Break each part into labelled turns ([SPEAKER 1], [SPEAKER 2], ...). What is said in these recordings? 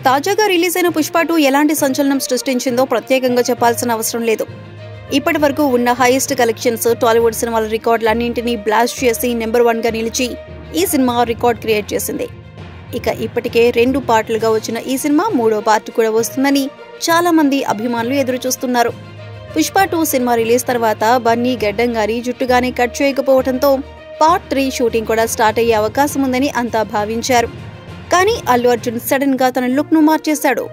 [SPEAKER 1] తాజాగా రిలీజ్ అయిన పుష్ప 2 ఎలాంటి సంచలనం సృష్టించిందో ప్రత్యేకంగా చెప్పాల్సిన అవసరం లేదు. ఇప్పటి వరకు ఉన్న హైయెస్ట్ కలెక్షన్స్, టాలీవుడ్ సినిమాల రికార్డులన్నింటినీ బ్లాస్ట్ చేసి నెంబర్ 1 గా నిలిచి ఈ సినిమా రికార్డ్ క్రియేట్ చేసింది. ఇక ఇప్పటికే 2 పార్టులుగా వచ్చిన ఈ సినిమా 3వ పార్ట్ కూడా వస్తుందని చాలా మంది అభిమానులు ఎదురు చూస్తున్నారు. పుష్ప 2 సినిమా రిలీజ్ తర్వాత బన్నీ గడ్డం గారి జుట్టుగానే కట్ చేయకపోవడంతో పార్ట్ 3 షూటింగ్ కూడా స్టార్ట్ అయ్యే అవకాశం ఉందని అంతా భావించారు. కానీ అల్లు అర్జున్ సడన్ గా తన లుక్ ను మార్చేశాడు.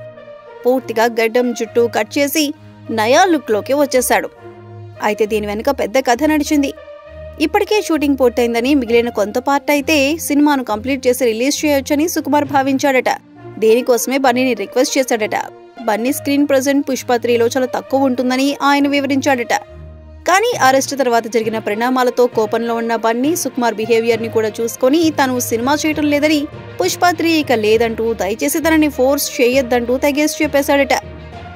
[SPEAKER 1] పూర్తిగా గడ్డం జుట్టు కట్ చేసి నయా లుక్ లోకి వచ్చేశాడు. అయితే దీని వెనుక పెద్ద కథ నడిచింది. ఇప్పటికే షూటింగ్ పూర్తయిందని, మిగిలిన కొంత పార్ట్ అయితే సినిమాను కంప్లీట్ చేసి రిలీజ్ చేయొచ్చని సుకుమార్ భావించాడట. దీనికోసమే బన్నీని రిక్వెస్ట్ చేశాడట. బన్నీ స్క్రీన్ ప్రెజెంట్ పుష్ప 3లో చాలా తక్కువ ఉంటుందని ఆయన వివరించాడట. కానీ అరెస్ట్ తర్వాత జరిగిన పరిణామాలతో కోపంలో ఉన్న బన్నీ సుకుమార్ బిహేవియర్ ని కూడా చూసుకొని తను సినిమా చేయటం లేదని, పుష్ప 3 ఇక లేదంటూ, దయచేసి తనని ఫోర్స్ చేయొద్దంటూ తెగేసి చెప్పేశాడట.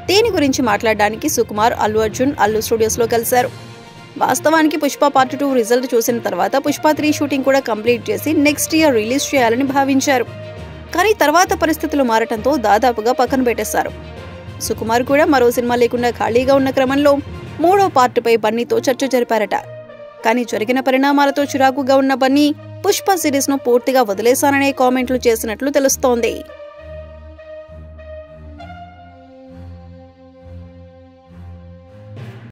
[SPEAKER 1] దీని గురించి మాట్లాడడానికి సుకుమార్, అల్లు అర్జున్ అల్లు స్టూడియోస్ లో కలిశారు. వాస్తవానికి పుష్ప పార్ట్ 2 రిజల్ట్ చూసిన తర్వాత పుష్ప 3 షూటింగ్ కూడా కంప్లీట్ చేసి నెక్స్ట్ ఇయర్ రిలీజ్ చేయాలని భావించారు. కానీ తర్వాత పరిస్థితులు మారటంతో దాదాపుగా పక్కన పెట్టేశారు. సుకుమార్ కూడా మరో సినిమా లేకుండా ఖాళీగా ఉన్న క్రమంలో 3వ పార్టుపై బన్నీతో చర్చ జరిపారట. కానీ జరిగిన పరిణామాలతో చిరాకుగా ఉన్న బన్నీ పుష్ప సిరీస్ ను పూర్తిగా వదిలేశాననే కామెంట్లు చేసినట్లు తెలుస్తోంది.